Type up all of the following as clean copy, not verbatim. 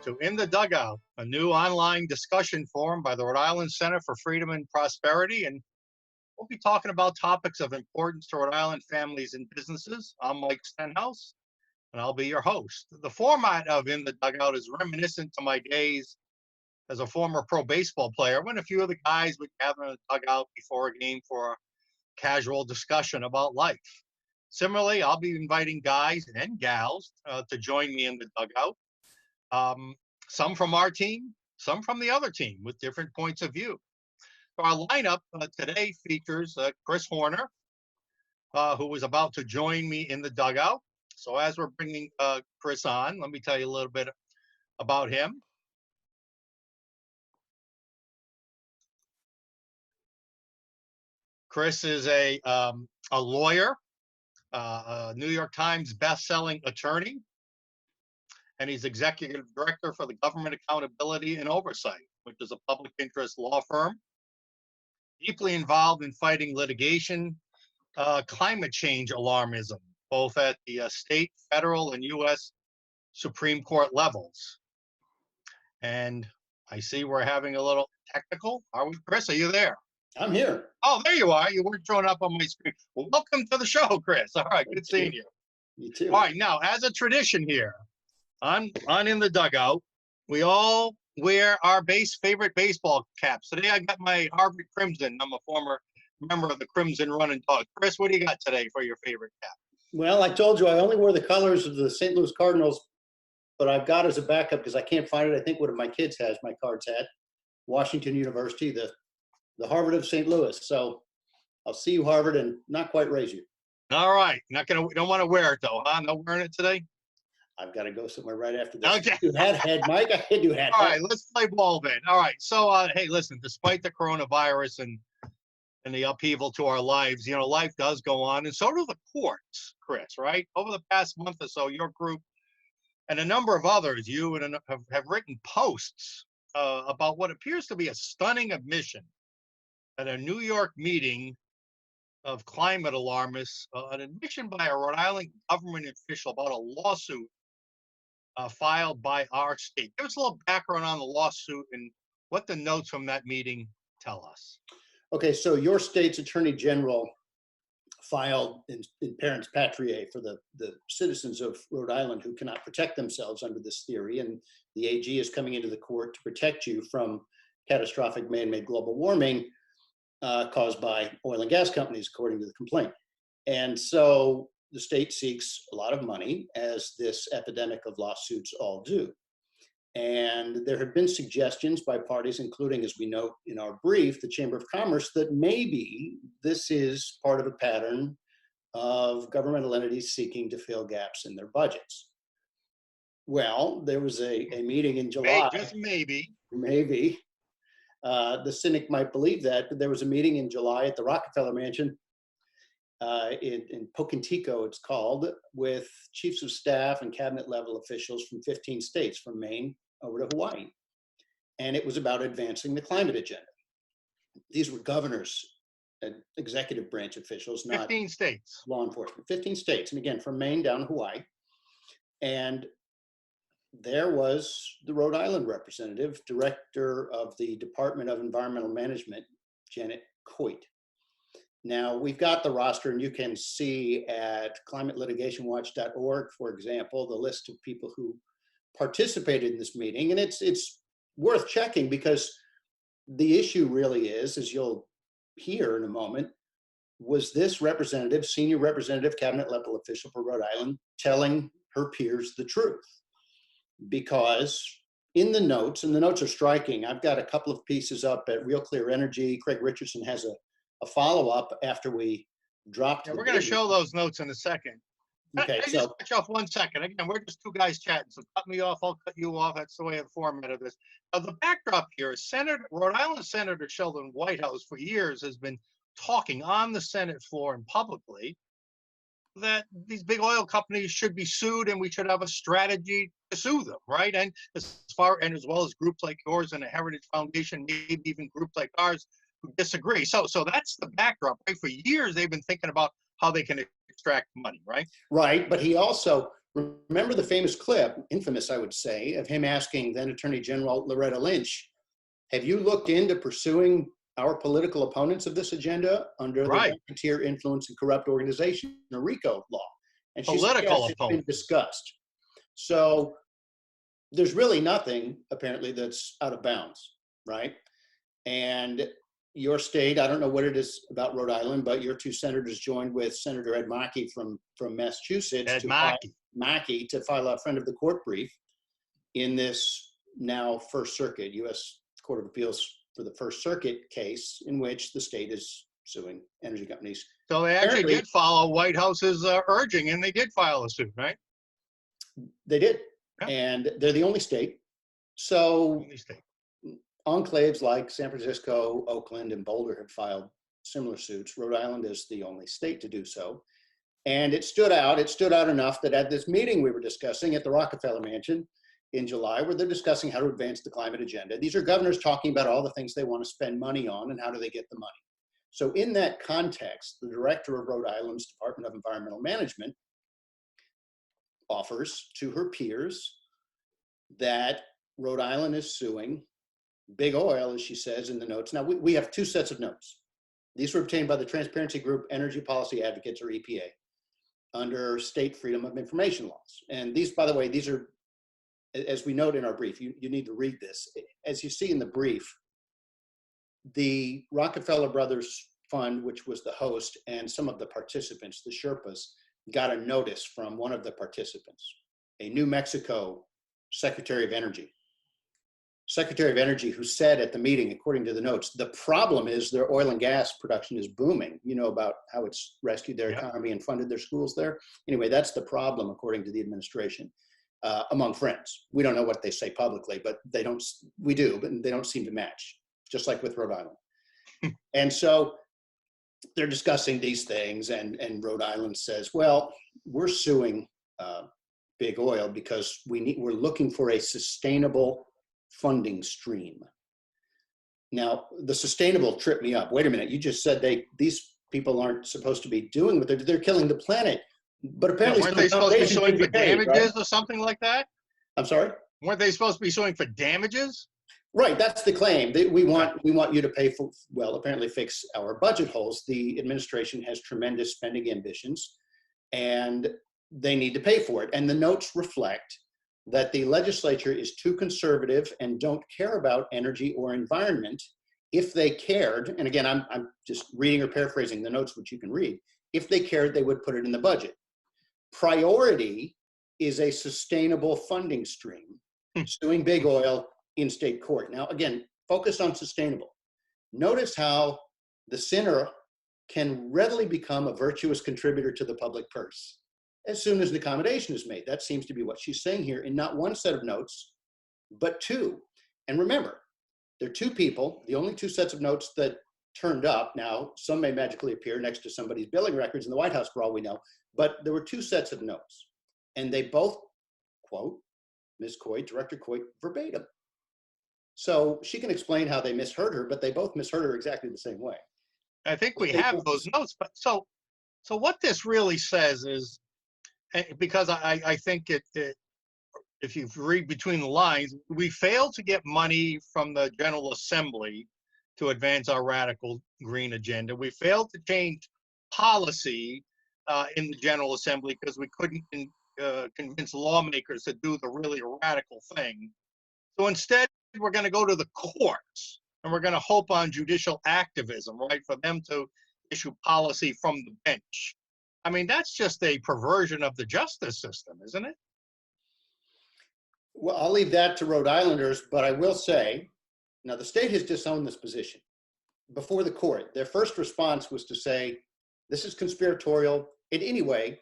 to In the Dugout, a new online discussion forum by the Rhode Island Center for Freedom and Prosperity. And we'll be talking about topics of importance to Rhode Island families and businesses. I'm Mike Stenhouse, and I'll be your host. The format of In the Dugout is reminiscent to my days as a former pro baseball player, when a few of the guys would gather in the dugout before a game for a casual discussion about life. Similarly, I'll be inviting guys and gals to join me in the dugout. Some from our team, some from the other team with different points of view. So our lineup today features Chris Horner, who is about to join me in the dugout. So as we're bringing Chris on, let me tell you a little bit about him. Chris is a lawyer, a New York Times best-selling attorney, and he's executive director for the Government Accountability and Oversight, which is a public interest law firm, deeply involved in fighting litigation, climate change alarmism, both at the state, federal, and U.S. Supreme Court levels. And I see we're having a little technical. Are we, Chris? Are you there? I'm here. Oh, there you are. You weren't showing up on my screen. Well, welcome to the show, Chris. All right, good seeing you. You too. All right, now, as a tradition here, on In the Dugout, we all wear our favorite baseball caps. Today, I got my Harvard Crimson. I'm a former member of the Crimson Running Dogs. Chris, what do you got today for your favorite cap? Well, I told you I only wear the colors of the St. Louis Cardinals, but I've got as a backup because I can't find it. I think one of my kids has my cards at Washington University, the Harvard of St. Louis. So I'll see you, Harvard, and not quite raise you. All right. Don't want to wear it, though, huh? No wearing it today? I've got to go somewhere right after this. Okay. You had head, Mike. I had you had All head. right, let's play ball then. All right. So, hey, listen, despite the coronavirus and the upheaval to our lives, you know, life does go on, and so do the courts, Chris, right? Over the past month or so, your group and a number of others, you and have written posts about what appears to be a stunning admission at a New York meeting of climate alarmists, an admission by a Rhode Island government official about a lawsuit filed by our state. Give us a little background on the lawsuit and what the notes from that meeting tell us. Okay, so your state's attorney general filed in parents patriae for the citizens of Rhode Island who cannot protect themselves under this theory, and the AG is coming into the court to protect you from catastrophic man-made global warming caused by oil and gas companies, according to the complaint. And so the state seeks a lot of money, as this epidemic of lawsuits all do. And there have been suggestions by parties, including, as we note in our brief, the Chamber of Commerce, that maybe this is part of a pattern of governmental entities seeking to fill gaps in their budgets. Well, there was a meeting in July. Just maybe. Maybe. The cynic might believe that, but there was a meeting in July at the Rockefeller Mansion in Pocantico, it's called, with chiefs of staff and cabinet level officials from 15 states, from Maine over to Hawaii. And it was about advancing the climate agenda. These were governors and executive branch officials, not 15 states. Law enforcement. 15 states, and again, from Maine down to Hawaii. And there was the Rhode Island representative, director of the Department of Environmental Management, Janet Coit. Now, we've got the roster, and you can see at climatelitigationnwatch.org, for example, the list of people who participated in this meeting. And it's worth checking, because the issue really is, as you'll hear in a moment, was this representative, senior representative, cabinet level official for Rhode Island, telling her peers the truth? Because in the notes, and the notes are striking, I've got a couple of pieces up at Real Clear Energy. Craig Richardson has a follow-up after we dropped. Yeah, we're going to show those notes in a second. Okay, I just cut you off 1 second. Again, we're just two guys chatting, so cut me off, I'll cut you off. That's the way the format of this. The backdrop here is Rhode Island Senator Sheldon Whitehouse for years has been talking on the Senate floor and publicly that these big oil companies should be sued, and we should have a strategy to sue them, right? And as well as groups like yours and the Heritage Foundation, maybe even groups like ours who disagree. So that's the backdrop, right? For years, they've been thinking about how they can extract money, right? Right, but he also Remember the famous clip, infamous, I would say, of him asking then Attorney General Loretta Lynch, have you looked into pursuing our political opponents of this agenda under the Right. Racketeer Influence and Corrupt Organization, or RICO law? And she said, Political yes, it's been opponents. discussed. So there's really nothing, apparently, that's out of bounds, right? And your state, I don't know what it is about Rhode Island, but your two senators joined with Senator Ed Markey from Massachusetts Ed Mackey. to file a friend of the court brief in this now First Circuit, U.S. Court of Appeals for the First Circuit case in which the state is suing energy companies. So they actually did follow White House's urging, and they did file a suit, right? They did, Yeah. and they're the only state. So Only state. enclaves like San Francisco, Oakland, and Boulder have filed similar suits. Rhode Island is the only state to do so. And it stood out enough that at this meeting we were discussing at the Rockefeller Mansion in July, where they're discussing how to advance the climate agenda. These are governors talking about all the things they want to spend money on and how do they get the money. So in that context, the director of Rhode Island's Department of Environmental Management offers to her peers that Rhode Island is suing Big Oil, as she says in the notes. Now, we have two sets of notes. These were obtained by the transparency group Energy Policy Advocates, or EPA, under state freedom of information laws. And these, by the way, these are, as we note in our brief, you need to read this. As you see in the brief, the Rockefeller Brothers Fund, which was the host, and some of the participants, the Sherpas, got a notice from one of the participants, a New Mexico Secretary of Energy, who said at the meeting, according to the notes, the problem is their oil and gas production is booming. You know about how it's rescued their economy and funded their schools there. Anyway, that's the problem, according to the administration, among friends. We don't know what they say publicly, but we do, but they don't seem to match, just like with Rhode Island. And so they're discussing these things, and Rhode Island says, well, we're suing Big Oil because we're looking for a sustainable funding stream. Now, the sustainable tripped me up. Wait a minute, you just said these people aren't supposed to be doing what they're killing the planet. But apparently, weren't they supposed to be suing for damages, right? Or something like that? I'm sorry? Weren't they supposed to be suing for damages? Right, that's the claim. We want you to pay for, well, apparently fix our budget holes. The administration has tremendous spending ambitions, and they need to pay for it. And the notes reflect that the legislature is too conservative and don't care about energy or environment. If they cared, and again, I'm just reading or paraphrasing the notes, which you can read, if they cared, they would put it in the budget. Priority is a sustainable funding stream, suing Big Oil in state court. Now, again, focus on sustainable. Notice how the sinner can readily become a virtuous contributor to the public purse as soon as an accommodation is made. That seems to be what she's saying here in not one set of notes, but two. And remember, there are two people, the only two sets of notes that turned up. Now, some may magically appear next to somebody's billing records in the White House for all we know, but there were two sets of notes. And they both quote Ms. Coit, Director Coit, verbatim. So she can explain how they misheard her, but they both misheard her exactly the same way. I think we have those notes, but so what this really says is, because I think if you read between the lines, we failed to get money from the General Assembly to advance our radical green agenda. We failed to change policy in the General Assembly because we couldn't convince lawmakers to do the really radical thing. So instead, we're going to go to the courts, and we're going to hope on judicial activism, right, for them to issue policy from the bench. I mean, that's just a perversion of the justice system, isn't it? Well, I'll leave that to Rhode Islanders, but I will say, now the state has disowned this position. Before the court, their first response was to say, this is conspiratorial. And anyway,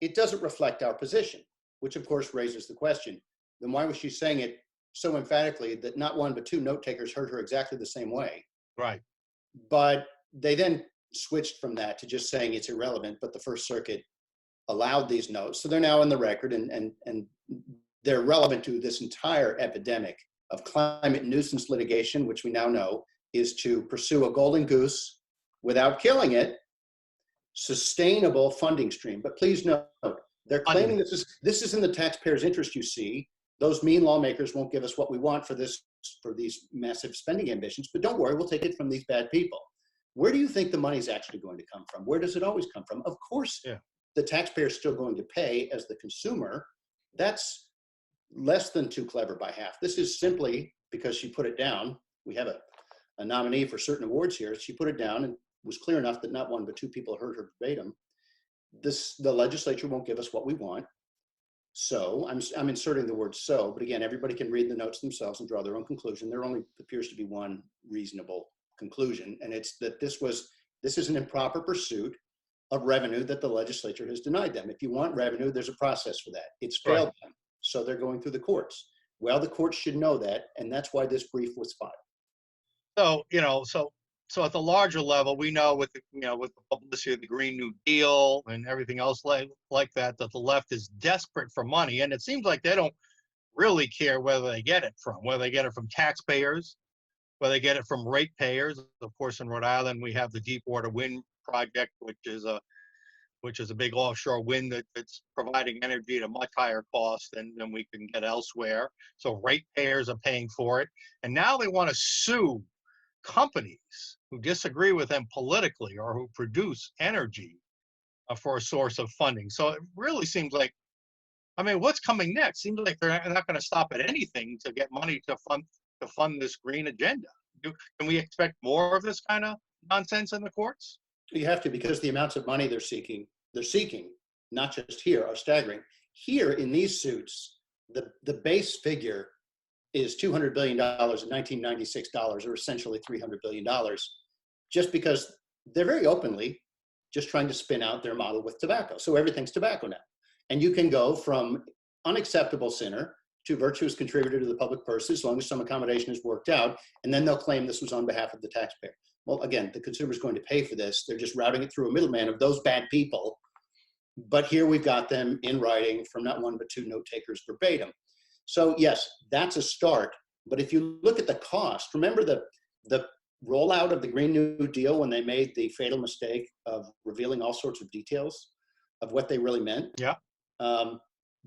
it doesn't reflect our position, which of course raises the question, then why was she saying it so emphatically that not one but two note takers heard her exactly the same way? Right. But they then switched from that to just saying it's irrelevant, but the First Circuit allowed these notes. So they're now in the record, and they're relevant to this entire epidemic of climate nuisance litigation, which we now know is to pursue a golden goose without killing it, sustainable funding stream. But please note, They're claiming this is in the taxpayers' interest, you see. Those mean lawmakers won't give us what we want for these massive spending ambitions, but don't worry, we'll take it from these bad people. Where do you think the money's actually going to come from? Where does it always come from? Of course, the taxpayer's still going to pay as the consumer. That's less than too clever by half. This is simply because she put it down. We have a nominee for certain awards here. She put it down and was clear enough that not one but two people heard her verbatim. The legislature won't give us what we want. So I'm inserting the word so, but again, everybody can read the notes themselves and draw their own conclusion. There only appears to be one reasonable conclusion, and it's that this is an improper pursuit of revenue that the legislature has denied them. If you want revenue, there's a process for that. It's failed them, so they're going through the courts. Well, the courts should know that, and that's why this brief was filed. So at the larger level, we know with the publicity of the Green New Deal and everything else like that the left is desperate for money, and it seems like they don't really care whether they get it from, whether they get it from taxpayers, whether they get it from ratepayers. Of course, in Rhode Island, we have the Deepwater Wind Project, which is a big offshore wind that's providing energy at a much higher cost than we can get elsewhere. So ratepayers are paying for it, and now they want to sue companies who disagree with them politically or who produce energy for a source of funding. So it really seems like, what's coming next? Seems like they're not going to stop at anything to get money to fund this green agenda. Can we expect more of this kind of nonsense in the courts? You have to, because the amounts of money they're seeking, not just here, are staggering. Here in these suits, the base figure is $200 billion in 1996 dollars, or essentially $300 billion, just because they're very openly just trying to spin out their model with tobacco. So everything's tobacco now. And you can go from unacceptable sinner to virtuous contributor to the public purse as long as some accommodation is worked out, and then they'll claim this was on behalf of the taxpayer. Well, again, the consumer's going to pay for this. They're just routing it through a middleman of those bad people. But here we've got them in writing from not one but two note takers verbatim. So yes, that's a start. But if you look at the cost, remember the rollout of the Green New Deal when they made the fatal mistake of revealing all sorts of details of what they really meant? Yeah.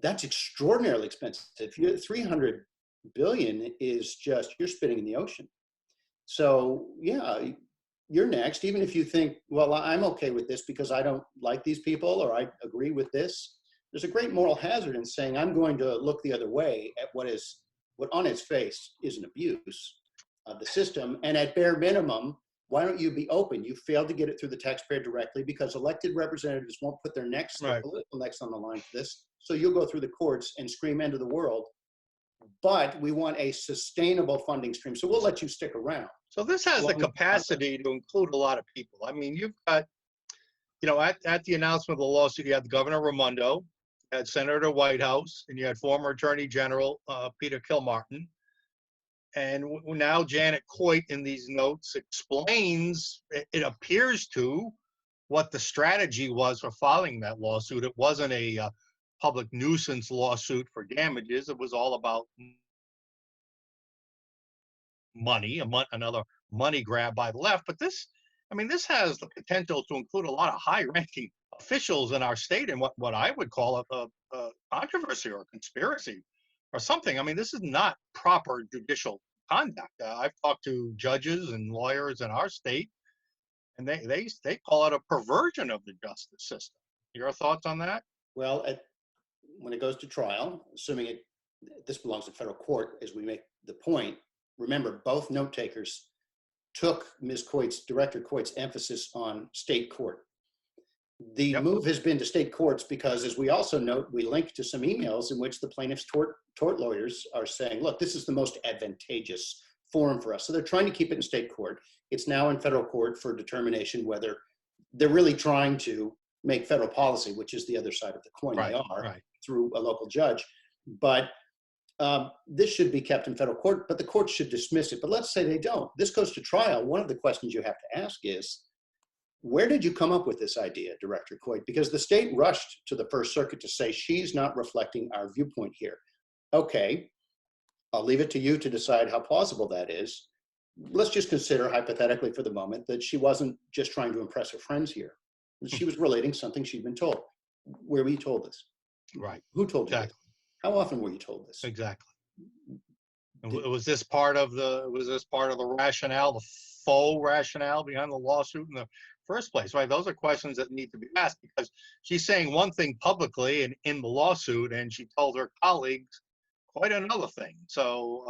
That's extraordinarily expensive. 300 billion is just, you're spitting in the ocean. So yeah, you're next. Even if you think, well, I'm okay with this because I don't like these people, or I agree with this. There's a great moral hazard in saying I'm going to look the other way at what on its face is an abuse of the system. And at bare minimum, why don't you be open? You failed to get it through the taxpayer directly because elected representatives won't put their necks, their political necks on the line for this. So you'll go through the courts and scream end of the world. But we want a sustainable funding stream. So we'll let you stick around. So this has the capacity to include a lot of people. You've got, at the announcement of the lawsuit, you had the Governor Raimondo, you had Senator Whitehouse, and you had former Attorney General Peter Kilmartin. And now Janet Coit in these notes explains, it appears to, what the strategy was for filing that lawsuit. It wasn't a public nuisance lawsuit for damages. It was all about money, another money grab by the left. But this has the potential to include a lot of high-ranking officials in our state in what I would call a controversy or a conspiracy or something. This is not proper judicial conduct. I've talked to judges and lawyers in our state, and they call it a perversion of the justice system. Your thoughts on that? Well, when it goes to trial, assuming this belongs to federal court, as we make the point, remember, both note takers took Director Coit's emphasis on state court. The move has been to state courts because, as we also note, we link to some emails in which the plaintiff's tort lawyers are saying, look, this is the most advantageous forum for us. So they're trying to keep it in state court. It's now in federal court for determination whether they're really trying to make federal policy, which is the other side of the coin. They are through a local judge. But this should be kept in federal court, but the court should dismiss it. But let's say they don't. This goes to trial. One of the questions you have to ask is, where did you come up with this idea, Director Coit? Because the state rushed to the First Circuit to say she's not reflecting our viewpoint here. Okay, I'll leave it to you to decide how plausible that is. Let's just consider hypothetically for the moment that she wasn't just trying to impress her friends here. She was relating something she'd been told. Where were you told this? Right. Who told you this? Exactly. How often were you told this? Exactly. Did- Was this part of the rationale, the faux rationale behind the lawsuit in the first place? Right. Those are questions that need to be asked, because she's saying one thing publicly and in the lawsuit, and she told her colleagues quite another thing. So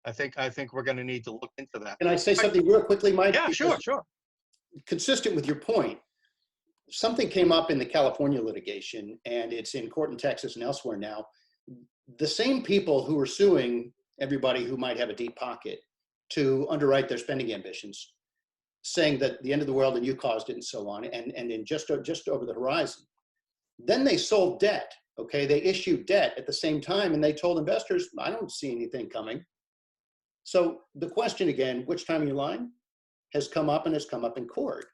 I think we're going to need to look into that. Can I say something real quickly, Mike? Yeah, Because sure. consistent with your point, something came up in the California litigation, and it's in court in Texas and elsewhere now. The same people who are suing everybody who might have a deep pocket to underwrite their spending ambitions, saying that the end of the world and you caused it and so on, and in just over the horizon. Then they sold debt, okay? They issued debt at the same time, and they told investors, I don't see anything coming. So the question again, which time are you lying, has come up, and has come up in court.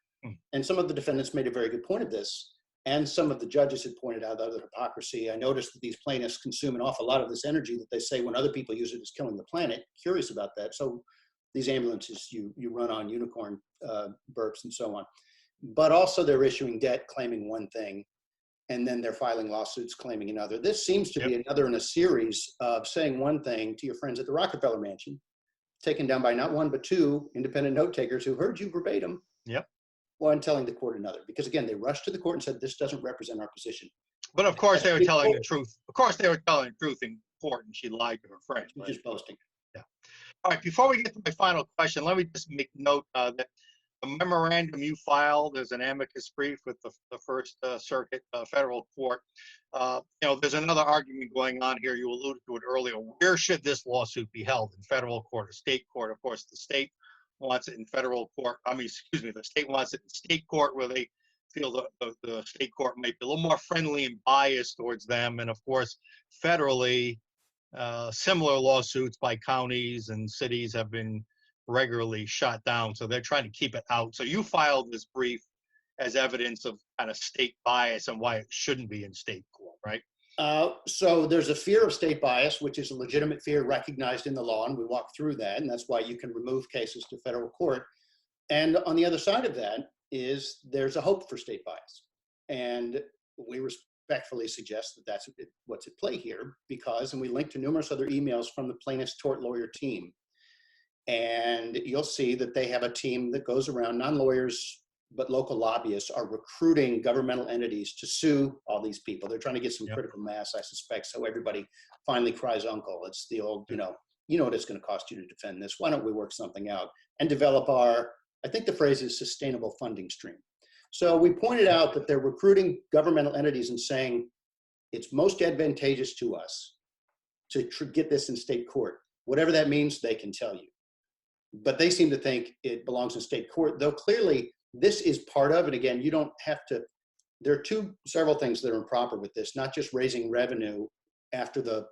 And some of the defendants made a very good point of this. And some of the judges had pointed out other hypocrisy. I noticed that these plaintiffs consume an awful lot of this energy that they say when other people use it is killing the planet. Curious about that. So these ambulances you run on unicorn burps and so on. But also they're issuing debt claiming one thing, and then they're filing lawsuits claiming another. This seems to be another in a series of saying one thing to your friends at the Rockefeller Mansion, taken down by not one but two independent note takers who heard you verbatim. Yep. One telling the court another, because again, they rushed to the court and said, this doesn't represent our position. But of course they were telling the truth. Of course they were telling the truth in court, and she lied to her friend. She's just boasting. Yeah. All right. Before we get to my final question, let me just make note that the memorandum you filed as an amicus brief with the First Circuit Federal Court, there's another argument going on here. You alluded to it earlier. Where should this lawsuit be held? In federal court or state court? Of course, the state wants it in federal court. The state wants it in state court, where they feel the state court might be a little more friendly and biased towards them. And of course, federally, similar lawsuits by counties and cities have been regularly shot down. So they're trying to keep it out. So you filed this brief as evidence of kind of state bias and why it shouldn't be in state court, right? So there's a fear of state bias, which is a legitimate fear recognized in the law, and we walk through that, and that's why you can remove cases to federal court. And on the other side of that is there's a hope for state bias. And we respectfully suggest that that's what's at play here, because, and we link to numerous other emails from the plaintiff's tort lawyer team. And you'll see that they have a team that goes around, non-lawyers, but local lobbyists are recruiting governmental entities to sue all these people. They're trying to get some critical mass, I suspect, so everybody finally cries uncle. It's the old, you know what it's going to cost you to defend this. Why don't we work something out and develop our, I think the phrase is sustainable funding stream. So we pointed out that they're recruiting governmental entities and saying it's most advantageous to us to get this in state court. Whatever that means, they can tell you. But they seem to think it belongs in state court, though clearly this is part of it. Again, you don't have to, there are several things that are improper with this, not just raising revenue after the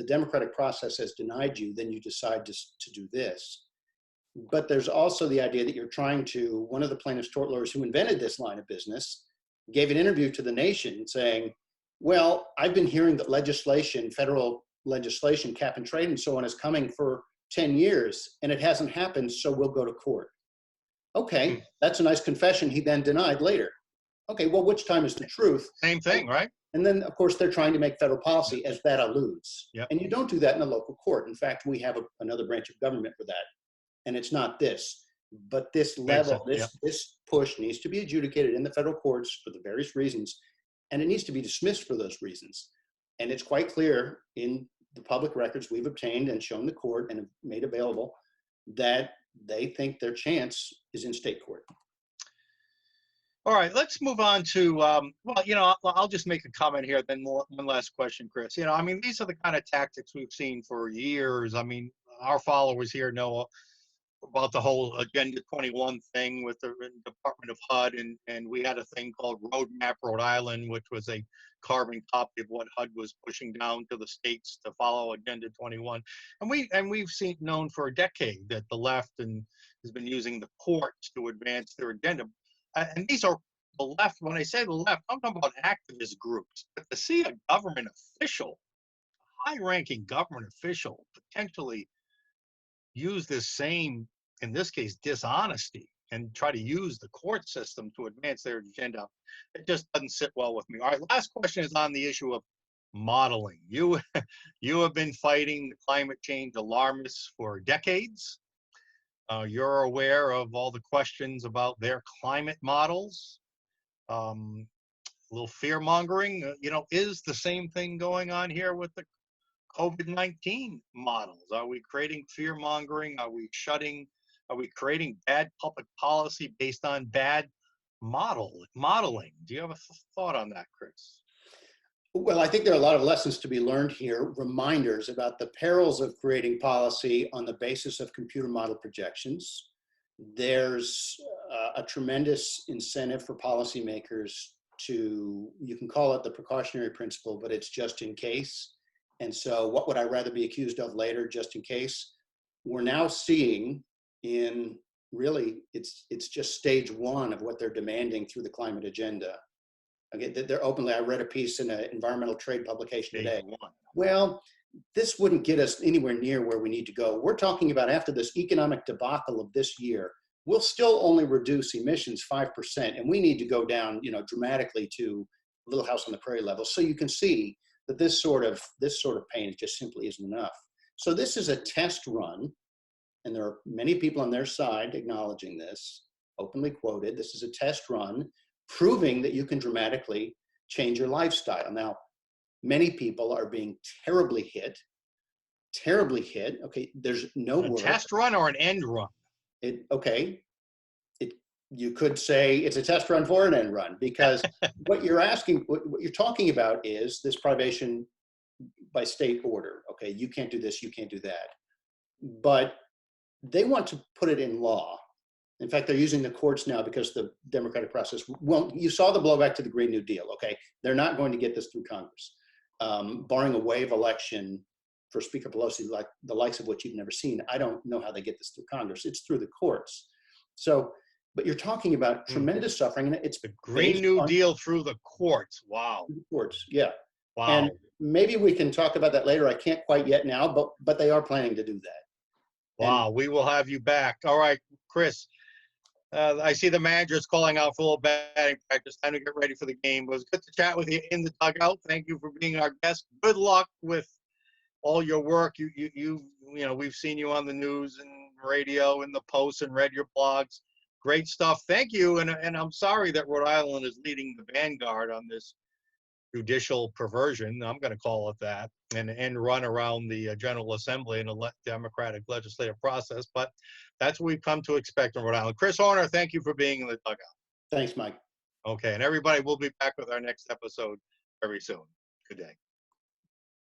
democratic process has denied you, then you decide to do this. But there's also the idea that you're trying to, one of the plaintiff's tort lawyers who invented this line of business gave an interview to The Nation saying, well, I've been hearing that legislation, federal legislation, cap and trade and so on is coming for 10 years and it hasn't happened, so we'll go to court. Okay, that's a nice confession he then denied later. Okay, well, which time is the truth? Same thing, right? And then, of course, they're trying to make federal policy, as that alludes. Yep. And you don't do that in a local court. In fact, we have another branch of government for that. And it's not this. But this level, this push needs to be adjudicated in the federal courts for the various reasons. And it needs to be dismissed for those reasons. And it's quite clear in the public records we've obtained and shown the court and have made available that they think their chance is in state court. All right, let's move on to, I'll just make a comment here, then one last question, Chris. These are the kind of tactics we've seen for years. Our followers here know about the whole Agenda 21 thing with the Department of HUD, and we had a thing called Roadmap Rhode Island, which was a carbon copy of what HUD was pushing down to the states to follow Agenda 21. And we've known for a decade that the left has been using the courts to advance their agenda. And these are the left. When I say the left, I'm talking about activist groups. But to see a government official, high-ranking government official, potentially use this same, in this case, dishonesty and try to use the court system to advance their agenda. It just doesn't sit well with me. All right, last question is on the issue of modeling. You have been fighting the climate change alarmists for decades. You're aware of all the questions about their climate models. A little fear mongering. Is the same thing going on here with the COVID-19 models? Are we creating fear mongering? Are we creating bad public policy based on bad modeling? Do you have a thought on that, Chris? Well, I think there are a lot of lessons to be learned here, reminders about the perils of creating policy on the basis of computer model projections. There's a tremendous incentive for policymakers to, you can call it the precautionary principle, but it's just in case. And so what would I rather be accused of later, just in case? We're now seeing in really, it's just stage one of what they're demanding through the climate agenda. Okay, they're openly, I read a piece in an environmental trade publication today. Well, this wouldn't get us anywhere near where we need to go. We're talking about after this economic debacle of this year, we'll still only reduce emissions 5%, and we need to go down, dramatically to Little House on the Prairie level. So you can see that this sort of pain just simply isn't enough. So this is a test run, and there are many people on their side acknowledging this, openly quoted. This is a test run, proving that you can dramatically change your lifestyle. Now, many people are being terribly hit. Okay, there's no word. A test run or an end run? You could say it's a test run for an end run, because what you're talking about is this privation by state order. Okay, you can't do this, you can't do that. But they want to put it in law. In fact, they're using the courts now because the democratic process, well, you saw the blowback to the Green New Deal, okay? They're not going to get this through Congress. Barring a wave election for Speaker Pelosi, like the likes of which you've never seen, I don't know how they get this through Congress. It's through the courts. So, but you're talking about tremendous suffering, and it's the Green New Deal through the courts. Wow. Through the courts, yeah. Wow. And maybe we can talk about that later. I can't quite yet now, but they are planning to do that. Wow, and we will have you back. All right, Chris. I see the manager's calling out for a little batting practice. Time to get ready for the game. It was good to chat with you in the dugout. Thank you for being our guest. Good luck with all your work. We've seen you on the news and radio and the posts and read your blogs. Great stuff. Thank you. And I'm sorry that Rhode Island is leading the vanguard on this judicial perversion, I'm going to call it that, and run around the General Assembly and the democratic legislative process. But that's what we've come to expect in Rhode Island. Chris Horner, thank you for being in the dugout. Thanks, Mike. Okay, and everybody, we'll be back with our next episode very soon. Good day.